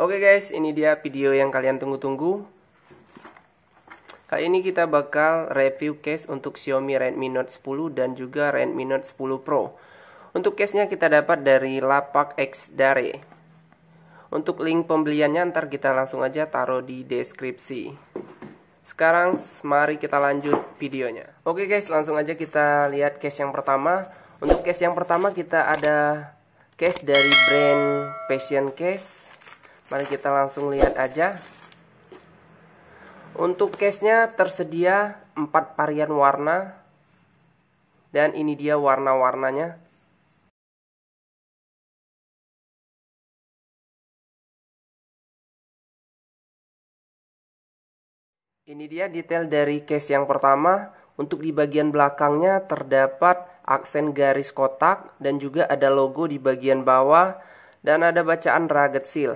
Oke guys, ini dia video yang kalian tunggu-tunggu. Kali ini kita bakal review case untuk Xiaomi Redmi Note 10 dan juga Redmi Note 10 Pro. Untuk case-nya kita dapat dari Lapak X Dare. Untuk link pembeliannya ntar kita langsung aja taruh di deskripsi. Sekarang mari kita lanjut videonya. Oke guys, langsung aja kita lihat case yang pertama. Untuk case yang pertama kita ada case dari brand Passion Case. Mari kita langsung lihat aja. Untuk case-nya tersedia 4 varian warna. Dan ini dia warna-warnanya. Ini dia detail dari case yang pertama. Untuk di bagian belakangnya terdapat aksen garis kotak dan juga ada logo di bagian bawah dan ada bacaan rugged seal.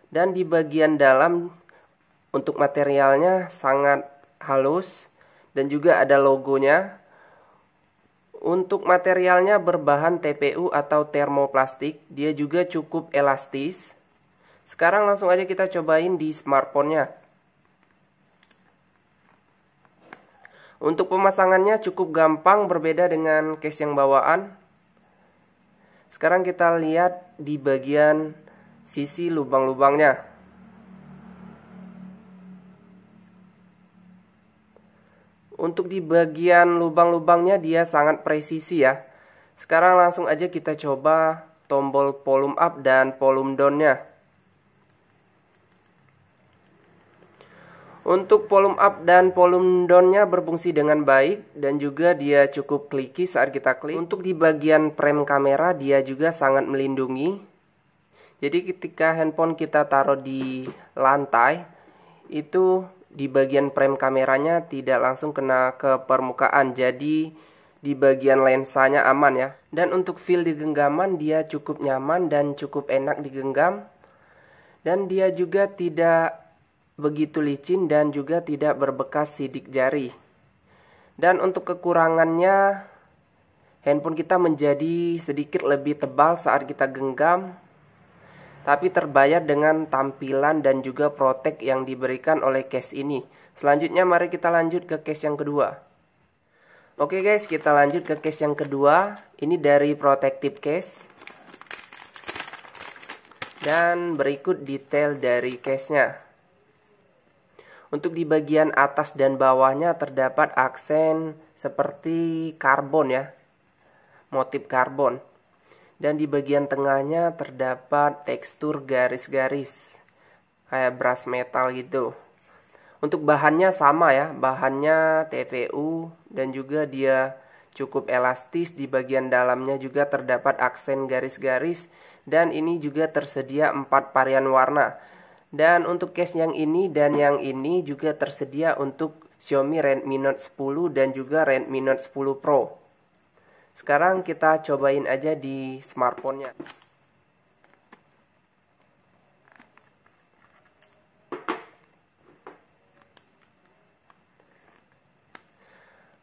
Dan di bagian dalam untuk materialnya sangat halus dan juga ada logonya. Untuk materialnya berbahan TPU atau termoplastik, dia juga cukup elastis. Sekarang langsung aja kita cobain di smartphone-nya. Untuk pemasangannya cukup gampang, berbeda dengan case yang bawaan. Sekarang kita lihat di bagian sisi lubang-lubangnya. Untuk di bagian lubang-lubangnya dia sangat presisi ya. Sekarang langsung aja kita coba tombol volume up dan volume down-nya. Untuk volume up dan volume down-nya berfungsi dengan baik dan juga dia cukup clicky saat kita klik. Untuk di bagian frame kamera dia juga sangat melindungi. Jadi ketika handphone kita taruh di lantai, itu di bagian frame kameranya tidak langsung kena ke permukaan. Jadi di bagian lensanya aman ya. Dan untuk feel di genggaman dia cukup nyaman dan cukup enak digenggam. Dan dia juga tidak begitu licin dan juga tidak berbekas sidik jari. Dan untuk kekurangannya, handphone kita menjadi sedikit lebih tebal saat kita genggam. Tapi terbayar dengan tampilan dan juga protek yang diberikan oleh case ini. Selanjutnya mari kita lanjut ke case yang kedua. Oke guys, kita lanjut ke case yang kedua. Ini dari protective case. Dan berikut detail dari case-nya. Untuk di bagian atas dan bawahnya terdapat aksen seperti karbon ya. Motif karbon. Dan di bagian tengahnya terdapat tekstur garis-garis kayak brush metal gitu. Untuk bahannya sama ya, bahannya TPU dan juga dia cukup elastis. Di bagian dalamnya juga terdapat aksen garis-garis dan ini juga tersedia 4 varian warna. Dan untuk case yang ini dan yang ini juga tersedia untuk Xiaomi Redmi Note 10 dan juga Redmi Note 10 Pro. Sekarang kita cobain aja di smartphone-nya.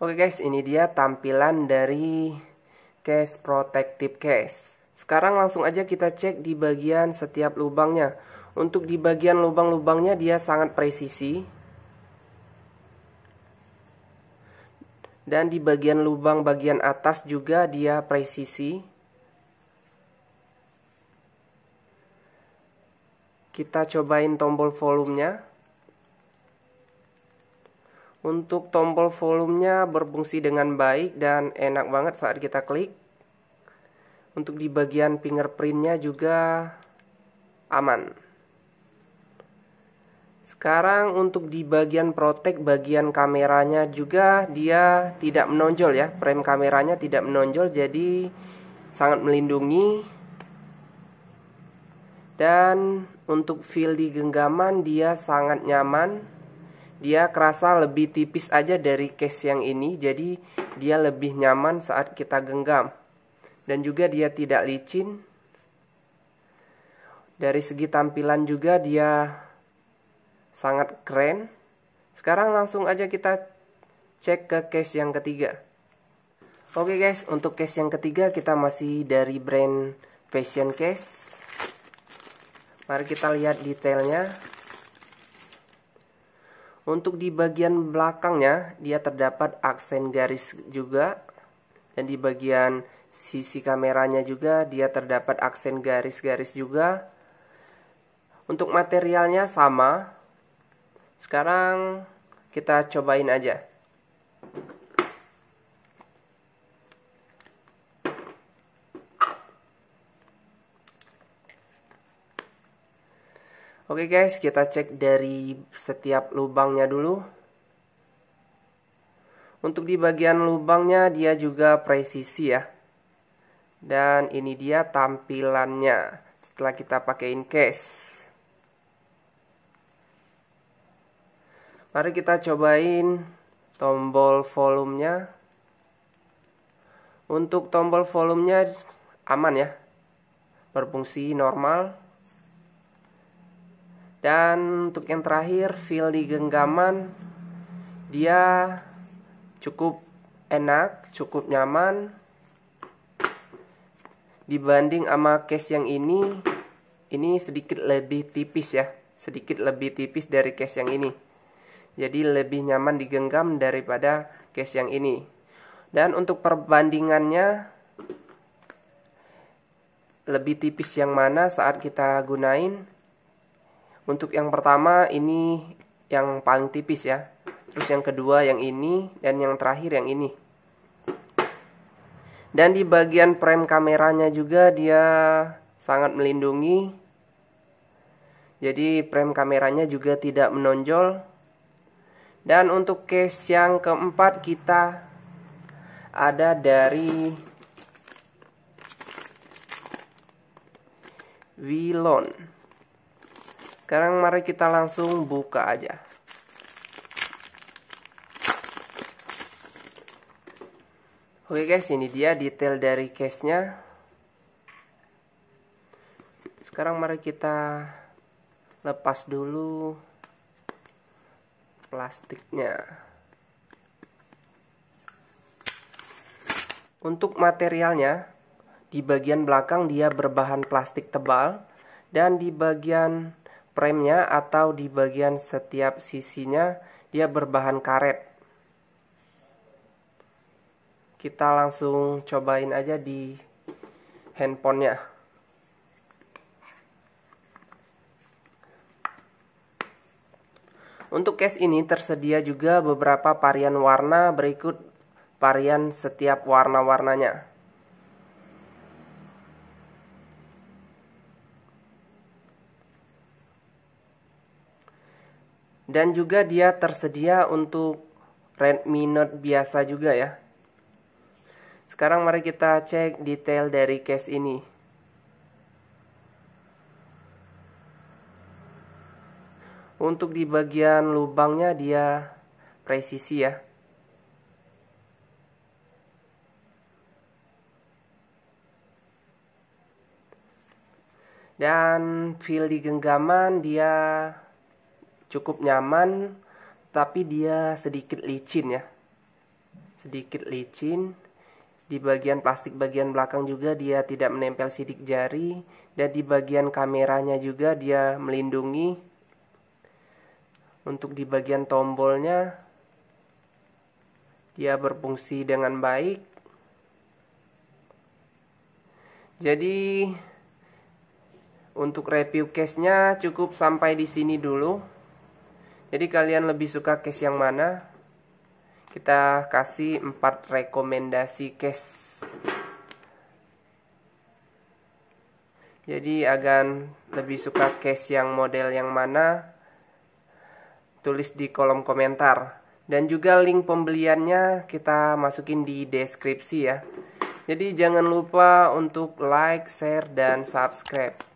Oke guys, ini dia tampilan dari case protective case. Sekarang langsung aja kita cek di bagian setiap lubangnya. Untuk di bagian lubang-lubangnya dia sangat presisi. Dan di bagian lubang bagian atas juga dia presisi. Kita cobain tombol volumenya. Untuk tombol volumenya berfungsi dengan baik dan enak banget saat kita klik. Untuk di bagian fingerprintnya juga aman. Sekarang untuk di bagian protek bagian kameranya juga dia tidak menonjol ya. Frame kameranya tidak menonjol, jadi sangat melindungi. Dan untuk feel di genggaman dia sangat nyaman. Dia kerasa lebih tipis aja dari case yang ini, jadi dia lebih nyaman saat kita genggam. Dan juga dia tidak licin. Dari segi tampilan juga dia sangat keren. Sekarang langsung aja kita cek ke case yang ketiga. Oke guys, untuk case yang ketiga kita masih dari brand Passion Case. Mari kita lihat detailnya. Untuk di bagian belakangnya dia terdapat aksen garis juga, dan di bagian sisi kameranya juga dia terdapat aksen garis-garis juga. Untuk materialnya sama. Sekarang kita cobain aja. Oke guys, kita cek dari setiap lubangnya dulu. Untuk di bagian lubangnya dia juga presisi ya. Dan ini dia tampilannya setelah kita pakein case. Mari kita cobain tombol volumenya. Untuk tombol volumenya aman ya, berfungsi normal. Dan untuk yang terakhir, feel di genggaman dia cukup enak, cukup nyaman. Dibanding sama case yang ini sedikit lebih tipis ya, sedikit lebih tipis dari case yang ini. Jadi lebih nyaman digenggam daripada case yang ini. Dan untuk perbandingannya, lebih tipis yang mana saat kita gunain? Untuk yang pertama ini yang paling tipis ya. Terus yang kedua yang ini, dan yang terakhir yang ini. Dan di bagian frame kameranya juga dia sangat melindungi. Jadi frame kameranya juga tidak menonjol. Dan untuk case yang keempat kita ada dari Wilon. Sekarang mari kita langsung buka aja. Oke guys, ini dia detail dari case-nya. Sekarang mari kita lepas dulu plastiknya. Untuk materialnya, di bagian belakang dia berbahan plastik tebal, dan di bagian frame-nya atau di bagian setiap sisinya dia berbahan karet. Kita langsung cobain aja di handphonenya. Untuk case ini tersedia juga beberapa varian warna, berikut varian setiap warna-warnanya. Dan juga dia tersedia untuk Redmi Note biasa juga ya. Sekarang mari kita cek detail dari case ini. Untuk di bagian lubangnya dia presisi ya. Dan feel di genggaman dia cukup nyaman, tapi dia sedikit licin ya. Sedikit licin. Di bagian plastik bagian belakang juga dia tidak menempel sidik jari. Dan di bagian kameranya juga dia melindungi. Untuk di bagian tombolnya dia berfungsi dengan baik. Jadi untuk review case-nya cukup sampai di sini dulu. Jadi kalian lebih suka case yang mana? Kita kasih 4 rekomendasi case. Jadi agan lebih suka case yang model yang mana? Tulis di kolom komentar. Dan juga link pembeliannya kita masukin di deskripsi ya. Jadi jangan lupa untuk like, share, dan subscribe.